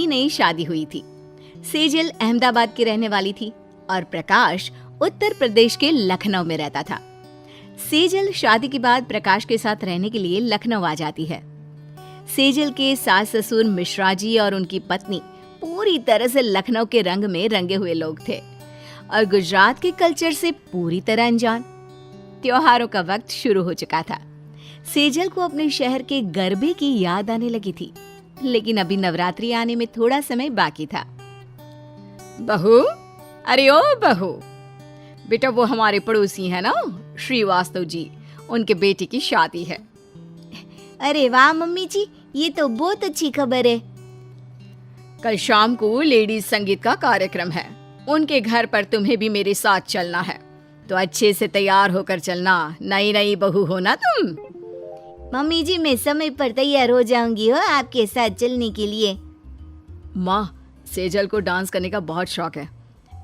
नई शादी हुई थी। सेजल अहमदाबाद की रहने वाली थी और प्रकाश उत्तर प्रदेश के लखनऊ में रहता था। सेजल शादी के बाद प्रकाश के साथ रहने के लिए लखनऊ आ जाती है। सेजल के सास ससुर मिश्रा जी और उनकी पत्नी पूरी तरह से लखनऊ के रंग में रंगे हुए लोग थे और गुजरात के कल्चर से पूरी तरह अनजान। त्योहारों का वक्त शुरू हो चुका था। सेजल को अपने शहर के गरबे की याद आने लगी थी, लेकिन अभी नवरात्रि आने में थोड़ा समय बाकी था। बहू, अरे ओ बहू, बेटा वो हमारे पड़ोसी है ना श्रीवास्तव जी, उनके बेटे की शादी है। अरे वाह मम्मी जी, ये तो बहुत अच्छी खबर है। कल शाम को लेडीज संगीत का कार्यक्रम है, उनके घर पर तुम्हें भी मेरे साथ चलना है, तो अच्छे से तैयार होकर चलना, नई नई बहू हो ना तुम। मम्मी जी मैं समय पर तैयार हो जाऊंगी हो आपके साथ चलने के लिए। माँ, सेजल को डांस करने का बहुत शौक है,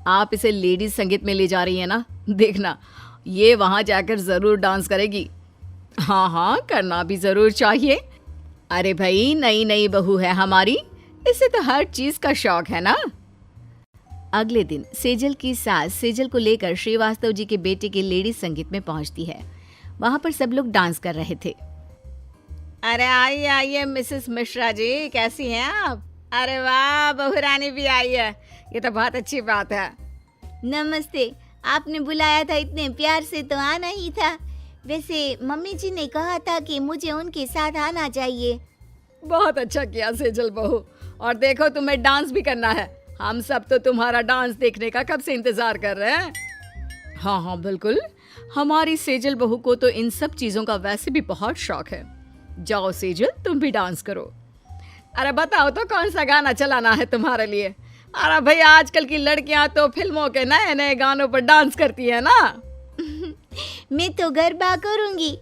आप इसे लेडीज संगीत में ले जा रही है ना, देखना ये वहाँ जाकर जरूर डांस करेगी। हाँ हाँ, करना भी जरूर चाहिए। अरे भाई, नई नई बहू है हमारी, इसे तो हर चीज का शौक है ना। अगले दिन सेजल की सास सेजल को लेकर श्रीवास्तव जी के बेटे के लेडीज संगीत में पहुंचती है। वहां पर सब लोग डांस कर रहे थे। अरे आइए आइए मिसेस मिश्रा जी, कैसी हैं आप? अरे वाह, बहू रानी भी आई है, ये तो बहुत अच्छी बात है। नमस्ते, आपने बुलाया था, इतने प्यार से तो आना ही था। वैसे मम्मी जी ने कहा था कि मुझे उनके साथ आना चाहिए। बहुत अच्छा किया सेजल बहू, और देखो तुम्हें डांस भी करना है, हम सब तो तुम्हारा डांस देखने का कब से इंतजार कर रहे हैं। हाँ हाँ बिल्कुल, हमारी सेजल बहू को तो इन सब चीजों का वैसे भी बहुत शौक है। जाओ सेजल, तुम भी डांस करो। अरे बताओ तो कौन सा गाना चलाना है तुम्हारे लिए? अरे भाई, आजकल की लड़कियां तो फिल्मों के नए नए गानों पर डांस करती है ना। मैं तो गरबा करूंगी,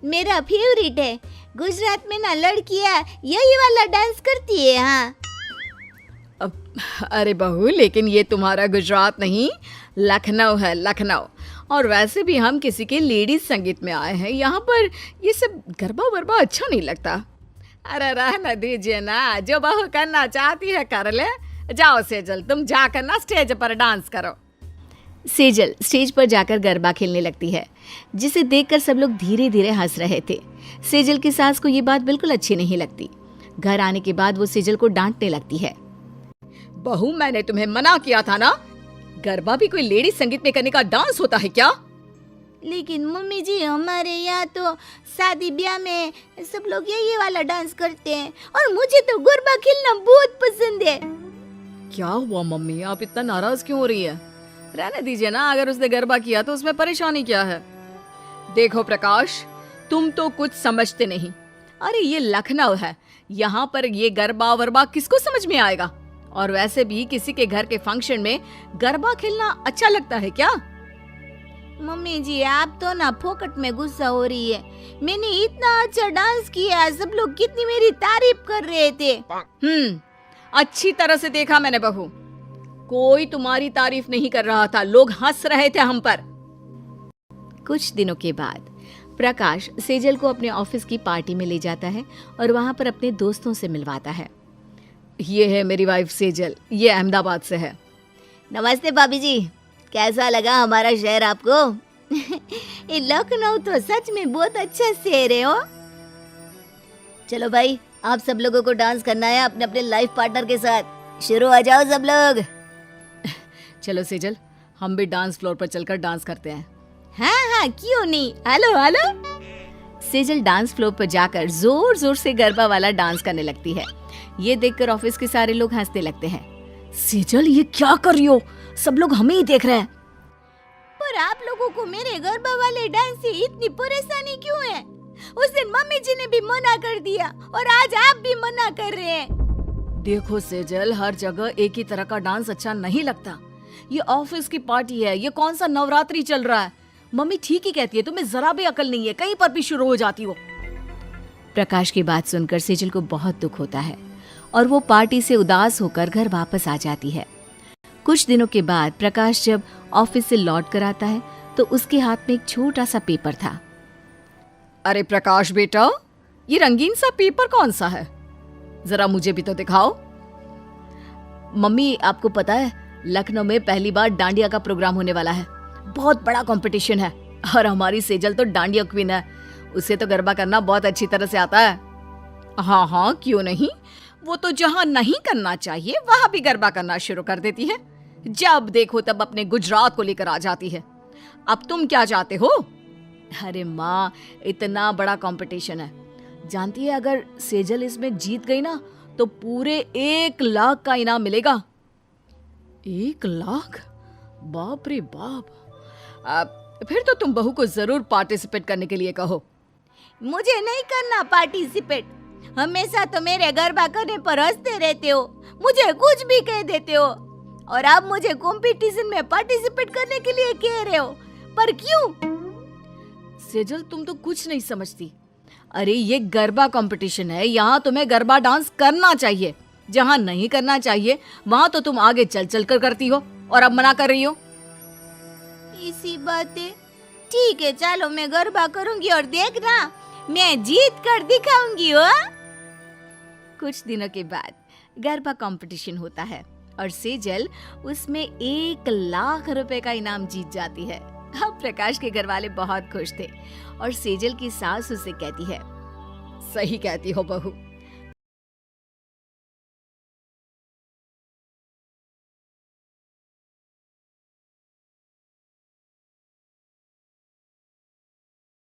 मेरा फेवरेट है। गुजरात में ना लड़कियां यही वाला डांस करती है। हाँ अरे बहू, लेकिन ये तुम्हारा गुजरात नहीं, लखनऊ है, लखनऊ। और वैसे भी हम किसी के लेडीज संगीत में आए हैं, यहाँ पर ये सब गरबा वरबा अच्छा नहीं लगता। अरे रहने दीजिए ना, जो बहू करना चाहती है कर ले। जाओ सेजल, तुम जाकर ना स्टेज पर डांस करो। सेजल स्टेज पर जाकर गरबा खेलने लगती है, जिसे देखकर सब लोग धीरे धीरे हंस रहे थे। सेजल की सास को ये बात बिल्कुल अच्छी नहीं लगती। घर आने के बाद वो सेजल को डांटने लगती है। बहू, मैंने तुम्हें मना किया था ना, गरबा भी कोई लेडीज संगीत में करने का डांस होता है क्या? लेकिन मम्मी जी, हमारे यहाँ तो शादी ब्याह में सब लोग यही वाला डांस करते हैं और मुझे तो गरबा खेलना बहुत पसंद है। क्या हुआ मम्मी, आप इतना नाराज क्यों हो रही है? रहने दीजिए ना, अगर उसने गरबा किया तो उसमें परेशानी क्या है? देखो प्रकाश, तुम तो कुछ समझते नहीं। अरे ये लखनऊ है, यहाँ पर ये गरबा वरबा किसको समझ में आएगा? और वैसे भी किसी के घर के फंक्शन में गरबा खेलना अच्छा लगता है क्या? मम्मी जी, आप तो ना फोकट में गुस्सा हो रही है। मैंने इतना अच्छा डांस किया, सब लोग कितनी मेरी तारीफ कर रहे थे। अच्छी तरह से देखा मैंने बहू, कोई तुम्हारी तारीफ नहीं कर रहा था, लोग हंस रहे थे हम पर। कुछ दिनों के बाद प्रकाश सेजल को अपने ऑफिस की पार्टी में ले जाता है और वहां पर अपने दोस्तों से मिलवाता है। ये है मेरी वाइफ सेजल, ये अहमदाबाद से है। नमस्ते भाभी जी, कैसा लगा हमारा शहर आपको? ये लखनऊ तो सच में बहुत अच्छा शहर है। हो चलो भाई, आप सब लोगों को डांस करना है अपने अपने लाइफ पार्टनर के साथ। शुरू आ जाओ सब लोग। चलो सेजल, हम भी डांस फ्लोर पर चलकर डांस करते हैं। हाँ हाँ, क्यों नहीं, hello hello. Sejal dance floor पर जाकर जोर जोर से गरबा वाला डांस करने लगती है। ये देखकर ऑफिस के सारे लोग हंसने लगते हैं। सेजल, ये क्या कर रही हो? सब लोग हमें ही देख रहे हैं। पर आप लोगों को मेरे गरबा वाले डांस से इतनी परेशानी क्यों है? उस दिन मम्मी जी ने भी मना कर दिया और आज आप भी मना कर रहे हैं। देखो सेजल, हर जगह एक ही तरह का डांस अच्छा नहीं लगता। ये ऑफिस की पार्टी है, ये कौन सा नवरात्रि चल रहा है? मम्मी ठीक ही कहती है, तुम्हें जरा भी अकल नहीं है, कहीं पर भी शुरू हो जाती हो। प्रकाश की बात सुनकर सेजल को बहुत दुख होता है और वो पार्टी से उदास होकर घर वापस आ जाती है। कुछ दिनों के बाद प्रकाश जब ऑफिस से लौट कर आता है तो उसके हाथ में एक छोटा सा पेपर था। अरे प्रकाश बेटा, ये रंगीन सा पेपर कौन सा है? जरा मुझे भी तो दिखाओ। मम्मी आपको पता है लखनऊ में पहली बार डांडिया का प्रोग्राम होने वाला है। बहुत बड़ा कंपटीशन है और हमारी सेजल तो डांडिया क्वीन है। उसे तो गरबा करना बहुत अच्छी तरह से आता है। हाँ हाँ क्यों नहीं, वो तो जहाँ नहीं करना चाहिए वहां भी गरबा करना शुरू कर देती है। जब देखो तब अपने गुजरात को लेकर आ जाती है। अब तुम क्या चाहते हो? अरे माँ, इतना बड़ा कंपटीशन है, जानती है अगर सेजल इसमें जीत गई ना तो पूरे 1 लाख का इनाम मिलेगा। 1 लाख? बाप रे बाप। फिर तो तुम बहू को जरूर पार्टिसिपेट करने के लिए कहो। मुझे नहीं करना पार्टिसिपेट। हमेशा तो मेरे गरबा करने पर हंसते रहते हो, मुझे कुछ भी कह देते हो, और अब मुझे कंपटीशन में पार्टिसिपेट करने के लिए कह रहे हो, पर क्यों? सेजल तुम तो कुछ नहीं समझती। अरे ये गरबा कंपटीशन है, यहाँ तुम्हें गरबा डांस करना चाहिए। जहाँ नहीं करना चाहिए वहाँ तो तुम आगे चल चल कर करती हो और अब मना कर रही हो। इसी बात है। ठीक है चलो, मैं गरबा करूंगी और देखना मैं जीत कर दिखाऊंगी। हो कुछ दिनों के बाद गरबा कंपटीशन होता है और सेजल उसमें 1 लाख रुपए का इनाम जीत जाती है। अब प्रकाश के घर वाले बहुत खुश थे और सेजल की सास उसे कहती है, सही कहती हो बहू,